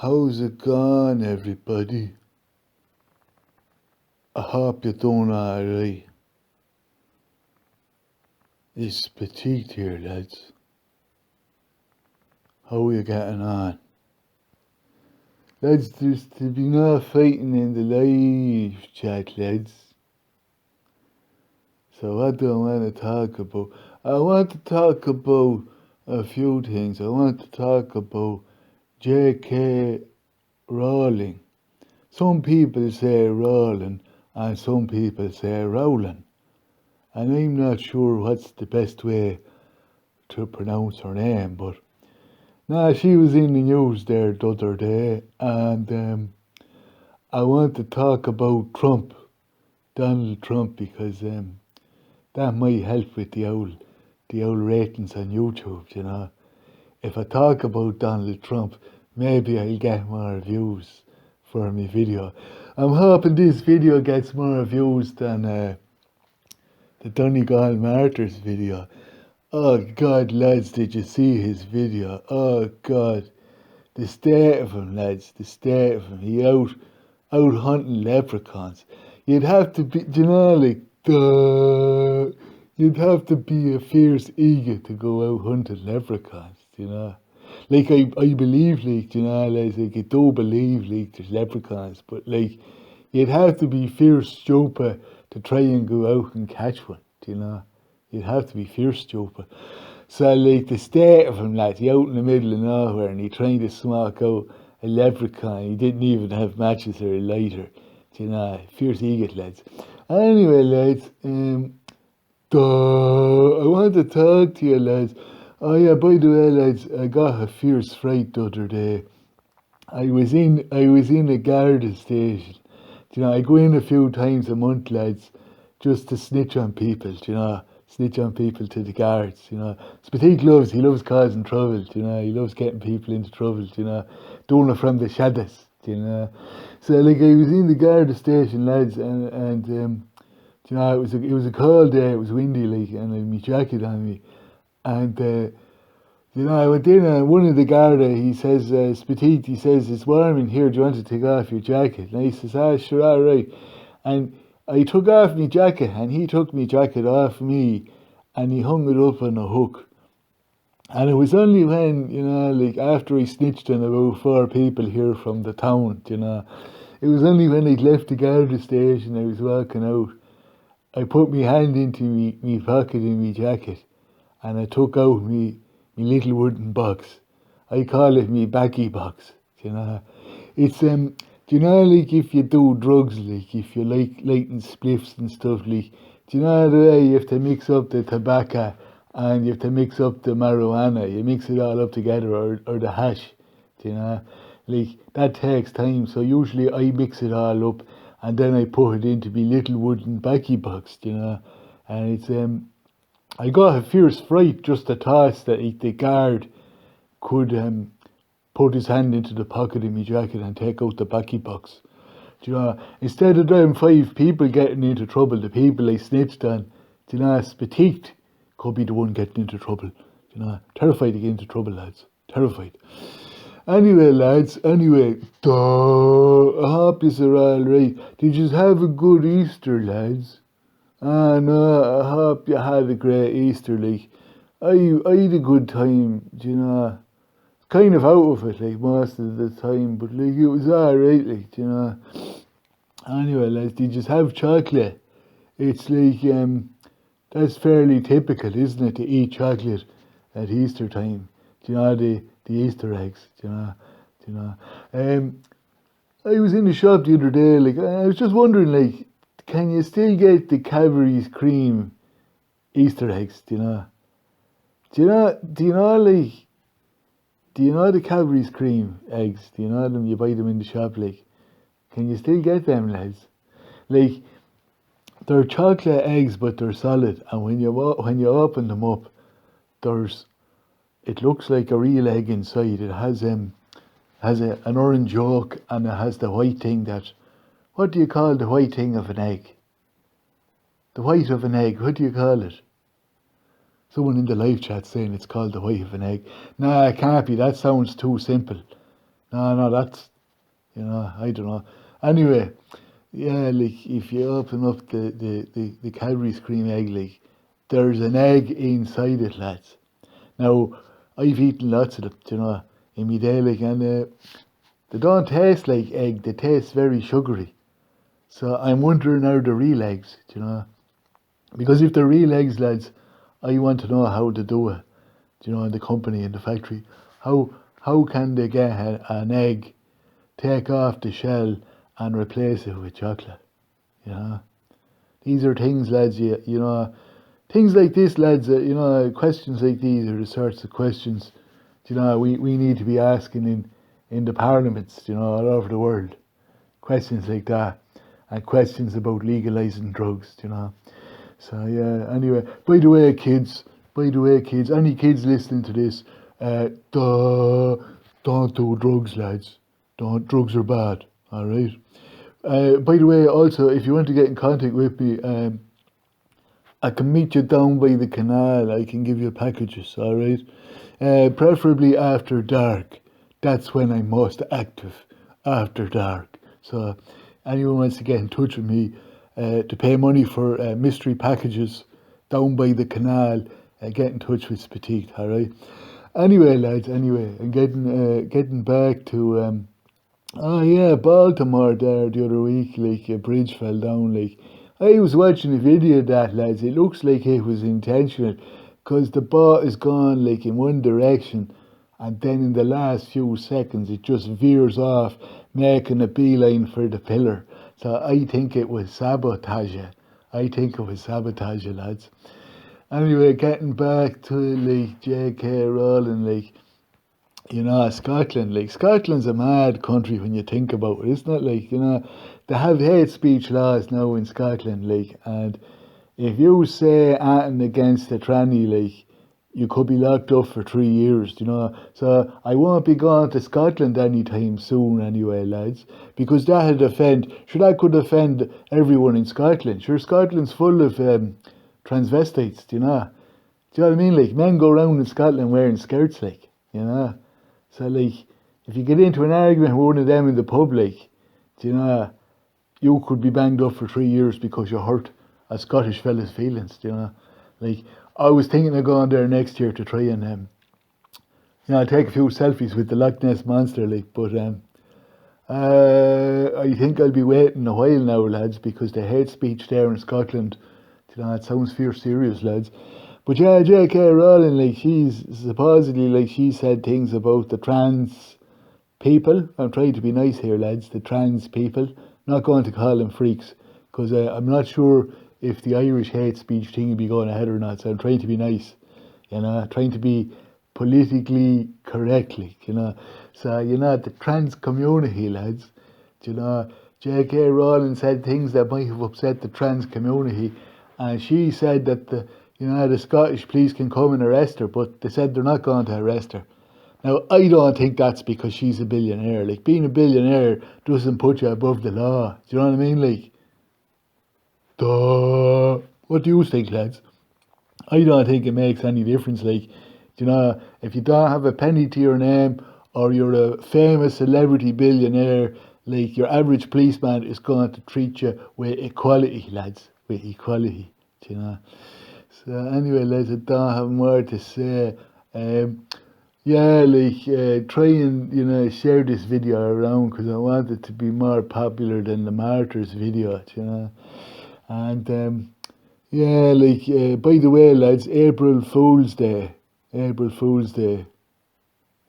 How's it going, everybody? I hope you're doing alright. It's Petite here, lads. How are you getting on? Lads, there's to be no fighting in the live chat, lads. So what do I want to talk about? I want to talk about a few things. I want to talk about J.K. Rowling. Some people say Rowling and some people say Rowling. And I'm not sure what's the best way to pronounce her name, but she was in the news there the other day, and I want to talk about Donald Trump, because that might help with the old ratings on YouTube, you know. If I talk about Donald Trump, maybe I'll get more views for my video. I'm hoping this video gets more views than the Donegal Martyrs video. Oh God, lads, did you see his video? Oh God, the state of him, lads, the state of him. He out hunting leprechauns. You'd have to be, you know, like, you'd have to be a fierce eager to go out hunting leprechauns, you know. Like, I believe, like, you know, like I do believe, like, there's leprechauns, but, like, you'd have to be fierce stupid to try and go out and catch one, you know. You'd have to be fierce stupid. So, like, the state of him, lads, he out in the middle of nowhere and he trying to smoke out a leprechaun. He didn't even have matches or a lighter, you know. Fierce egot, lads. Anyway, lads, I want to talk to you, lads. Oh yeah, by the way, lads, I got a fierce fright the other day. I was in a Garda station. You know, I go in a few times a month, lads, just to snitch on people, you know. Snitch on people to the guards, you know. SPATIQUED he loves causing trouble, you know. He loves getting people into trouble, you know. Doing it from the shadows, you know. So, like, I was in the Garda station, lads, and you know, it was a cold day, it was windy, like, and I had my jacket on me. And, you know, I went in and one of the Garda, he says, Spatite, he says, it's warm in here, do you want to take off your jacket? And I says, sure, all right. And I took off my jacket, and he took my jacket off me, and he hung it up on a hook. And it was only when, you know, like, after I snitched on about 4 people here from the town, you know, it was only when I'd left the Garda station, I was walking out, I put my hand into me pocket in my jacket, and I took out me little wooden box. I call it me baggy box, you know. It's, do you know, like, if you do drugs, like, if you like lighting spliffs and stuff, like, do you know the way you have to mix up the tobacco and you have to mix up the marijuana, you mix it all up together, or the hash, do you know? Like, that takes time, so usually I mix it all up and then I put it into me little wooden baggy box, you know. And it's, I got a fierce fright just to toss that the guard could put his hand into the pocket of my jacket and take out the baggy box. Do you know, instead of them 5 people getting into trouble, the people I snitched on, do you know, Spatite could be the one getting into trouble. Do you know, terrified to get into trouble, lads. Terrified. Anyway, lads, I hope you're all right. Did you have a good Easter, lads? Ah, no, I hope you had a great Easter, like. I had a good time, you know. Kind of out of it, like, most of the time, but, like, it was alright, like, you know. Anyway, lads, did you have chocolate? It's like, that's fairly typical, isn't it, to eat chocolate at Easter time? Do you know, the Easter eggs, do you know. I was in the shop the other day, like, I was just wondering, like, can you still get the Cadbury's cream Easter eggs, do you know? Do you know the Cadbury's cream eggs? Do you know them? You buy them in the shop, like. Can you still get them, lads? Like, they're chocolate eggs, but they're solid. And when you open them up, it looks like a real egg inside. It has an orange yolk, and it has the white thing what do you call the white thing of an egg? The white of an egg, what do you call it? Someone in the live chat saying it's called the white of an egg. Nah, it can't be. That sounds too simple. No, that's, I don't know. Anyway, yeah, like if you open up the Cadbury cream egg, like there's an egg inside it, lads. Now, I've eaten lots of them, in my day, like, and they don't taste like egg, they taste very sugary. So I'm wondering, are the real eggs, Because if they're real eggs, lads, I want to know how to do it, in the company, in the factory. How how can they get an egg, take off the shell, and replace it with chocolate? You know, these are things, lads. Things like this, lads. Questions like these are the sorts of questions, we need to be asking in the parliaments, all over the world. Questions like that, and questions about legalizing drugs, So yeah. Anyway, by the way, kids, any kids listening to this, don't do drugs, lads. Don't. Drugs are bad. All right. By the way, also, if you want to get in contact with me, I can meet you down by the canal. I can give you packages. All right. Preferably after dark. That's when I'm most active. After dark. So, anyone wants to get in touch with me to pay money for mystery packages down by the canal, get in touch with SPATIQUED. All right. Anyway, lads. Anyway, I'm getting back to oh yeah, Baltimore there the other week, like a bridge fell down. Like I was watching a video of that, lads. It looks like it was intentional, cause the ball is gone like in one direction, and then in the last few seconds it just veers off, making a beeline for the pillar. So I think it was sabotage. I think it was sabotage, lads. Anyway, getting back to like J.K. Rowling, like. Scotland, like Scotland's a mad country when you think about it. It's not like, they have hate speech laws now in Scotland, like, and if you say anything against a tranny, like, you could be locked up for 3 years, So I won't be going to Scotland anytime soon anyway, lads, because that'd offend, sure, that could offend everyone in Scotland. Sure, Scotland's full of transvestites, Do you know what I mean? Like, men go around in Scotland wearing skirts, So, like, if you get into an argument with one of them in the public, you could be banged up for 3 years because you hurt a Scottish fella's feelings, Like, I was thinking of going there next year to try and, take a few selfies with the Loch Ness Monster, like, but, I think I'll be waiting a while now, lads, because the hate speech there in Scotland, it sounds fierce serious, lads. But yeah, J.K. Rowling, like, she's supposedly, like, she said things about the trans people. I'm trying to be nice here, lads, the trans people. Not going to call them freaks, because I'm not sure if the Irish hate speech thing will be going ahead or not. So I'm trying to be nice, trying to be politically correct, like, So, the trans community, lads, J.K. Rowling said things that might have upset the trans community, and she said that the Scottish police can come and arrest her, but they said they're not going to arrest her. Now, I don't think that's because she's a billionaire. Like, being a billionaire doesn't put you above the law. Do you know what I mean? Like, duh. What do you think, lads? I don't think it makes any difference. Like, if you don't have a penny to your name, or you're a famous celebrity billionaire, like, your average policeman is going to treat you with equality, lads. With equality, So anyway, lads, I don't have more to say. Yeah, like, try and, share this video around, because I want it to be more popular than the Martyrs video, And, yeah, like, by the way, lads, April Fool's Day. April Fool's Day.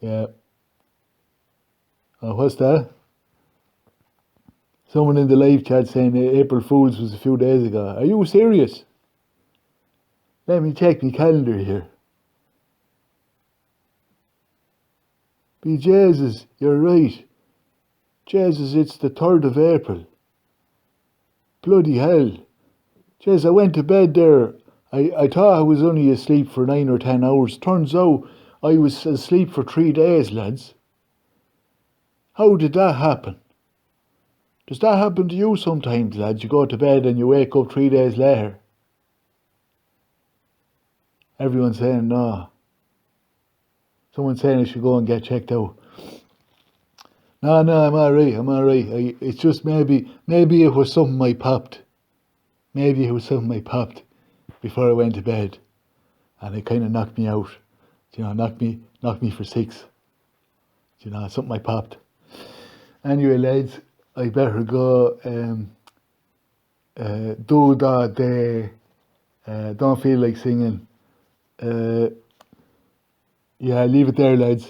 Yeah. What's that? Someone in the live chat saying April Fool's was a few days ago. Are you serious? Let me check my calendar here. Be Jesus, you're right. Jesus, it's the 3rd of April. Bloody hell. Jesus, I went to bed there. I thought I was only asleep for 9 or 10 hours. Turns out I was asleep for 3 days, lads. How did that happen? Does that happen to you sometimes, lads? You go to bed and you wake up 3 days later. Everyone's saying no. Someone's saying I should go and get checked out. No, no, I'm alright, I'm alright. It's just maybe it was something I popped. Maybe it was something I popped before I went to bed. And it kind of knocked me out. Knocked me for six. Something I popped. Anyway, lads, I better go do that day. Don't feel like singing. Uh, yeah, leave it there, lads.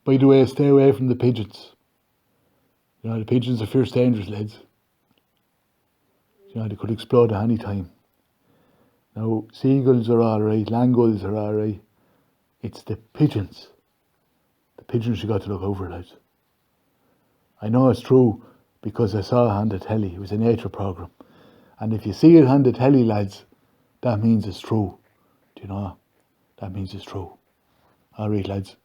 By the way, stay away from the pigeons. The pigeons are fierce dangerous, lads. They could explode at any time. Now, seagulls are alright, land gulls are alright. It's the pigeons. The pigeons you got to look over, lads. I know it's true because I saw it on the telly. It was a nature programme. And if you see it on the telly, lads, that means it's true. Do you know? That means it's true. Alright, lads.